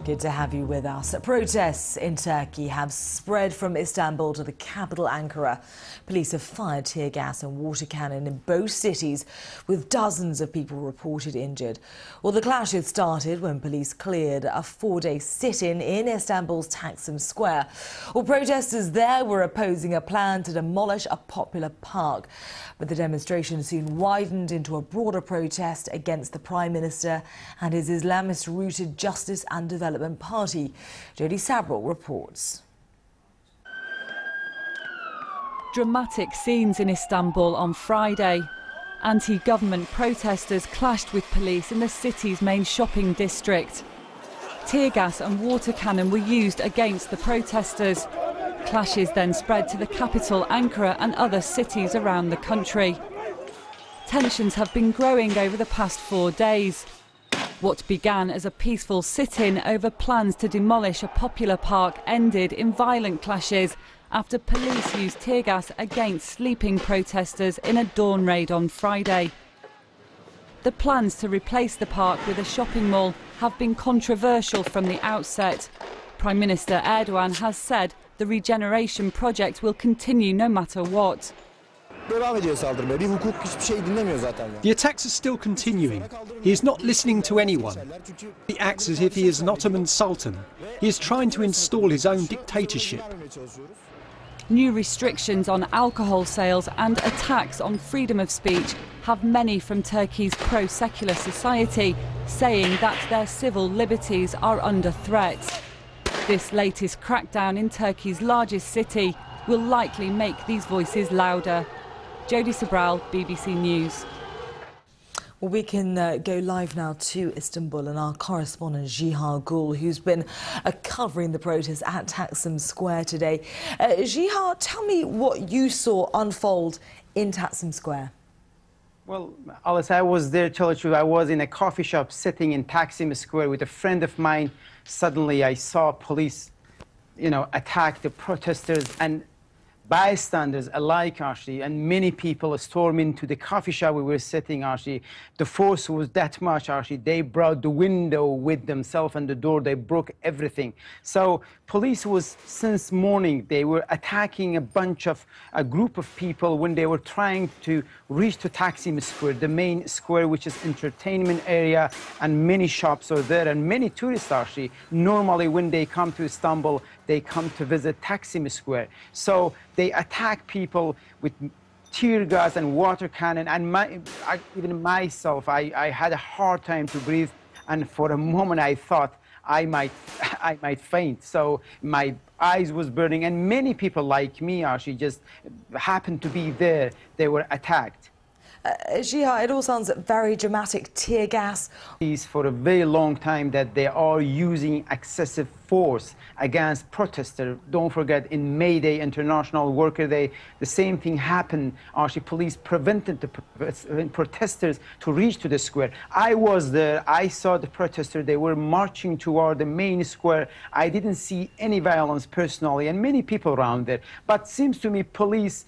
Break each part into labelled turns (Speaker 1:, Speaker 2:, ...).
Speaker 1: Good to have you with us. Protests in Turkey have spread from Istanbul to the capital Ankara. Police have fired tear gas and water cannon in both cities, with dozens of people reported injured. Well, the clashes started when police cleared a four-day sit-in in Istanbul's Taksim Square. Well, protesters there were opposing a plan to demolish a popular park. But the demonstration soon widened into a broader protest against the Prime Minister and his Islamist-rooted Justice and Development Party. Jody Sabral reports.
Speaker 2: Dramatic scenes in Istanbul on Friday. Anti-government protesters clashed with police in the city's main shopping district. Tear gas and water cannon were used against the protesters. Clashes then spread to the capital Ankara and other cities around the country. Tensions have been growing over the past 4 days. What began as a peaceful sit-in over plans to demolish a popular park ended in violent clashes after police used tear gas against sleeping protesters in a dawn raid on Friday. The plans to replace the park with a shopping mall have been controversial from the outset. Prime Minister Erdogan has said the regeneration project will continue no matter what.
Speaker 3: The attacks are still continuing. He is not listening to anyone. He acts as if he is an Ottoman Sultan. He is trying to install his own dictatorship.
Speaker 2: New restrictions on alcohol sales and attacks on freedom of speech have many from Turkey's pro-secular society saying that their civil liberties are under threat. This latest crackdown in Turkey's largest city will likely make these voices louder. Jody Sabral, BBC News.
Speaker 1: Well, we can go live now to Istanbul and our correspondent Jiha Gul, who's been covering the protests at Taksim Square today. Jiha, tell me what you saw unfold in Taksim Square.
Speaker 4: Well, Alice, I was there, tell the truth. I was in a coffee shop sitting in Taksim Square with a friend of mine. Suddenly I saw police, attack the protesters and bystanders alike, actually, and many people stormed into the coffee shop we were sitting, actually. The force was that much, actually. They brought the window with themselves and the door. They broke everything. So police was, since morning, they were attacking a group of people when they were trying to reach to Taksim Square, the main square, which is entertainment area, and many shops are there, and many tourists, actually. Normally, when they come to Istanbul, they come to visit Taksim Square. So they attack people with tear gas and water cannon, and even myself, I had a hard time to breathe, and for a moment I thought I might faint. So my eyes was burning, and many people like me actually just happened to be there. They were attacked.
Speaker 1: Jiha, it all sounds very dramatic. Tear gas.
Speaker 4: For a very long time that they are using excessive force against protesters. Don't forget, in May Day, International Worker Day, the same thing happened. Actually, police prevented the protesters to reach to the square. I was there. I saw the protesters. They were marching toward the main square. I didn't see any violence personally, and many people around there. But seems to me police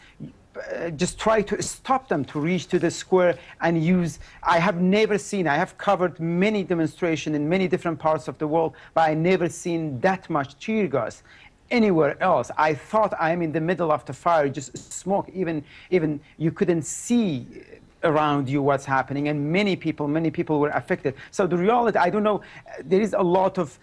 Speaker 4: just try to stop them to reach to the square and use. I have never seen, I have covered many demonstrations in many different parts of the world, but I never seen that much tear gas anywhere else. I thought I'm in the middle of the fire, just smoke, even you couldn't see around you what's happening, and many people were affected. So the reality, I don't know, there is a lot of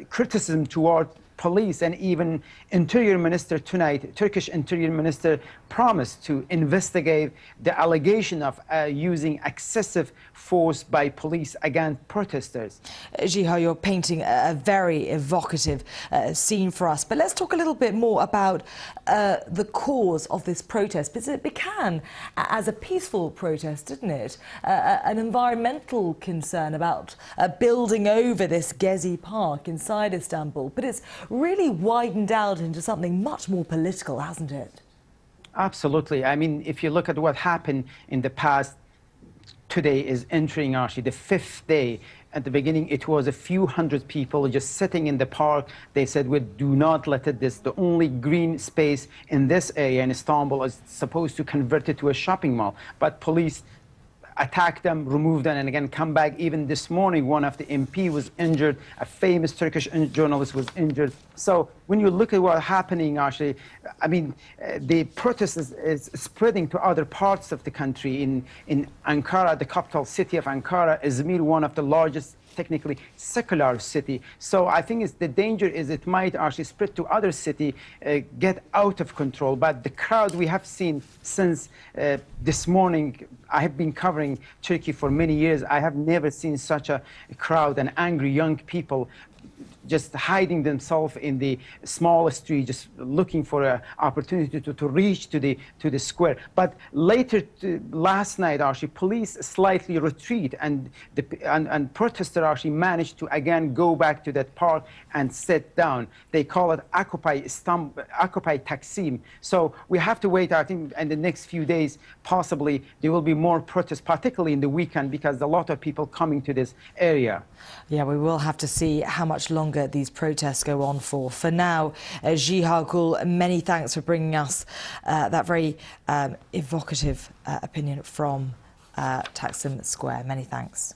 Speaker 4: criticism toward police, and even Interior Minister tonight, Turkish Interior Minister, promised to investigate the allegation of using excessive force by police against protesters.
Speaker 1: Jiha, you're painting a very evocative scene for us, but let's talk a little bit more about the cause of this protest, because it began as a peaceful protest, didn't it? An environmental concern about building over this Gezi Park inside Istanbul, but it's really widened out into something much more political, hasn't it?
Speaker 4: Absolutely. I mean, if you look at what happened in the past, today is entering actually the 5th day. At the beginning, it was a few hundred people just sitting in the park. They said, "We do not let it. This the only green space in this area in Istanbul is supposed to convert it to a shopping mall." But police attack them, remove them, and again come back. Even this morning, one of the MP was injured. A famous Turkish journalist was injured. So when you look at what's happening, actually, I mean, the protest is spreading to other parts of the country. In Ankara, the capital city of Ankara, Izmir, one of the largest technically secular city. So I think the danger is it might actually spread to other city, get out of control. But the crowd we have seen since this morning, I have been covering Turkey for many years. I have never seen such a crowd and angry young people just hiding themselves in the small street, just looking for an opportunity to reach to the square. But later, last night, actually, police slightly retreat, and protesters actually managed to again go back to that park and sit down. They call it Occupy Taksim. So we have to wait. I think in the next few days, possibly there will be more protests, particularly in the weekend, because a lot of people coming to this area.
Speaker 1: Yeah, we will have to see how much longer these protests go on for. For now, Jihagul, many thanks for bringing us that very evocative opinion from Taksim Square. Many thanks.